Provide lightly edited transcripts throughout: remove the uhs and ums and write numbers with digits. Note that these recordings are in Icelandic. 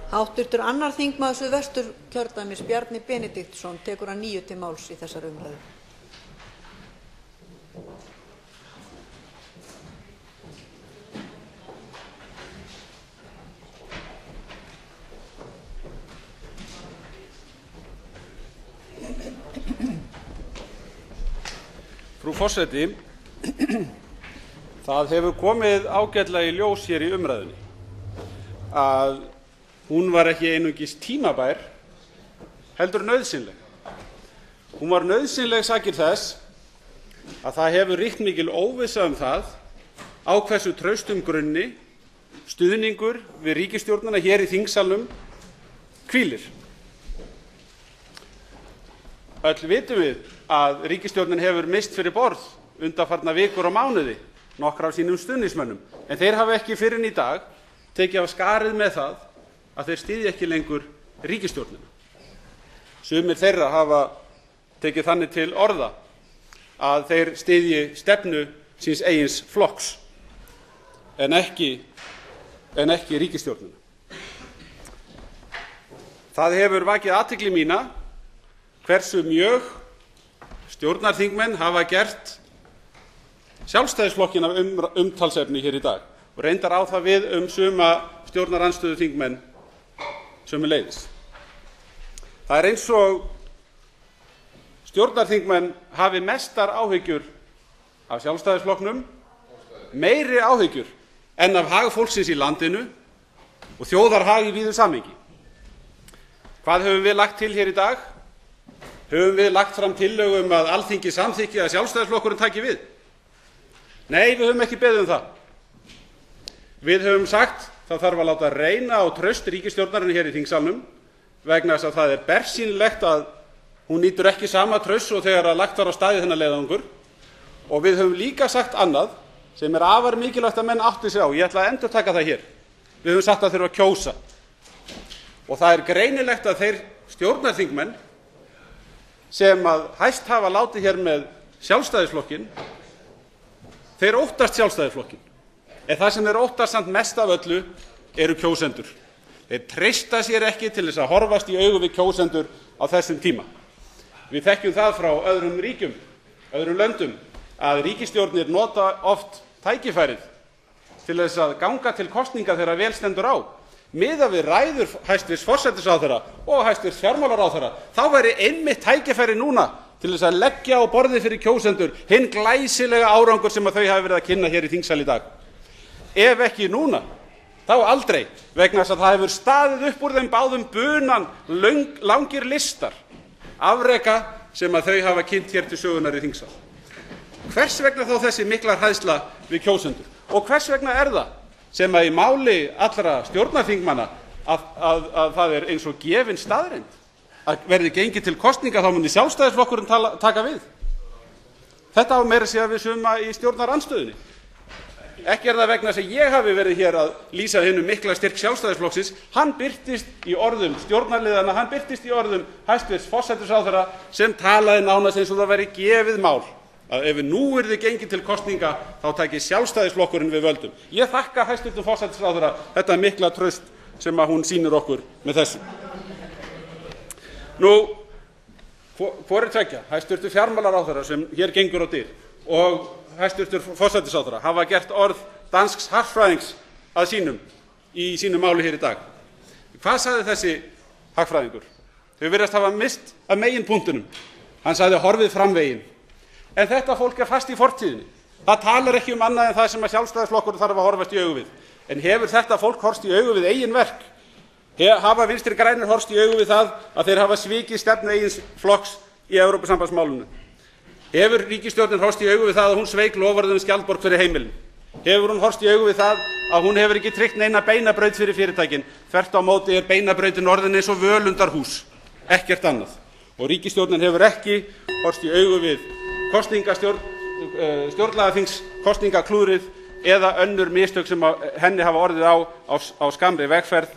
Háttvirtur annar þingmaður Suðvesturkjördæmis Bjarni Benediktsson tekur að nýju til máls í þessari umræðu. Frú forseti, það hefur komið ágætlega í ljós hér í umræðunni að hún var ekki einungis tímabær, heldur nauðsynleg. Hún var nauðsynleg sakir þess að það hefur ríkt mikil óvissa það á hversu traustum grunni stuðningur við ríkisstjórnina hér í þingsalnum hvílir. Öll vitum við að ríkisstjórnin hefur mist fyrir borð undanfarna vikur og mánuði nokkra af sínum stuðningsmönnum, en þeir hafa ekki fyrr en í dag tekið af skarið með það að þeir styðja ekki lengur ríkisstjórnina. Sumir þeirra hafa tekið þannig til orða að þeir styðji stefnu síns eigins flokks en ekki ríkisstjórnina. Það hefur vakið athygli mína hversu mjög stjórnarþingmenn hafa gert Sjálfstæðisflokkinn að umtalsefni hér í dag og reyndar á það við suma stjórnarandstöðuþingmenn sömuleiðis. Það er eins og stjórnarþingmenn hafi mestar áhyggjur af Sjálfstæðisflokknum, meiri áhyggjur en af hag fólksins í landinu og þjóðarhag í víðu samhengi. Hvað höfum við lagt til hér í dag? Höfum við lagt fram tillögu að Alþingi samþykki að Sjálfstæðisflokkurinn taki við? Nei, við höfum ekki beðið það. Við höfum sagt það þarf að láta reyna á traust ríkisstjórnarinnar hér í þingsalnum vegna þess að það er bersýnilegt að hún nýtur ekki sama trausts og þegar lagt var á stað í þennan leiðangur. Og við höfum líka sagt annað sem er afar mikilvægt að menn átti sig á. Ég ætla að endurtaka það hér. Við höfum sagt að þurfa að kjósa. Og það er greinilegt að þeir stjórnarþingmenn sem að hæst hafa látið hér með Sjálfstæðisflokkinn, þeir óttast Sjálfstæðisflokkinn. En það sem þeir óttast samt mest af öllu eru kjósendur. Þeir treysta sér ekki til þess að horfast í augu við kjósendur á þessum tíma. Við þekkjum það frá öðrum ríkjum, öðrum löndum, að ríkisstjórnir nota oft tækifærið til þess að ganga til kosninga þegar vel stendur á. Miðað við ræður hæstvirts forsætisráðherra og hæstvirts fjármálaráðherra, þá væri einmitt tækifæri núna til þess að leggja á borðið fyrir kjósendur hinn glæsilega árangur sem þau hafa verið að kynna hér í þingsal í dag. Ef ekki núna, þá aldrei, vegna þess að það hefur staðið upp úr þeim báðum bunan langir listar afreka sem þau hafa kynnt hér til sögunnar í þingsal. Hvers vegna þá þessi mikla hræðsla við kjósendur? Og hvers vegna er það sem í máli allra stjórnarþingmanna að það er eins og gefin staðreynd að verði gengið til kosninga þá muni Sjálfstæðisflokkurinn taka við? Þetta á meira að segja við suma í stjórnarandstöðunni. Ekki er það vegna þess að ég hafi verið hér að lýsa hinum mikla styrk Sjálfstæðisflokksins. Hann birtist í orðum stjórnarliðanna, hann birtist í orðum hæstvirts forsætisráðherra sem talaði nánast eins og það væri gefið mál að ef nú yrði gengið til kosninga þá taki Sjálfstæðisflokkurinn við völdum. Ég þakka hæstvirtum forsætisráðherra þetta mikla traust sem hún sýnir okkur með þessu. Nú, hvorir tveggja, hæstvirtur fjármálaráðherra sem hér gengur á dyr og hæstvirtur forsætisráðherra hafa gert orð dansks hagfræðings að sínum í sínu máli hér í dag. Hvað sagði þessi hagfræðingur? Þau virðast hafa misst af meginpunktunum. Hann sagði horfið framveginn. En þetta fólk er fast í fortíðinni. Það talar ekki annað en það sem Sjálfstæðisflokkurinn þarf að horfast í augu við. En hefur þetta fólk horfst í augu við eigin verk? Hafa Vinstri grænir horfst í augu við það að þeir hafa svikið stefnu eigin flokks í Evrópusambandsmálinu? Hefur ríkisstjórnin horfst í augu við það að hún sveik loforð skjaldborg fyrir heimilin? Hefur hún horfst í augu við það að hún hefur ekki tryggt neina beinabraut fyrir fyrirtækin? Þvert á móti er beinabrautin orðin eins og völundarhús, ekkert annað. Og ríkisstjórnin hefur ekki horfst í augu við stjórnlagaþings kosningaklúðrið eða önnur mistök sem henni hafa orðið á skammri vegferð.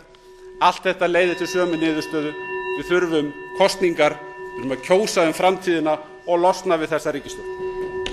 Allt þetta leiðir til sömu niðurstöðu. Við þurfum kosningar, við þurfum að kjósa framtíðina og losna við þessa ríkisstjórn.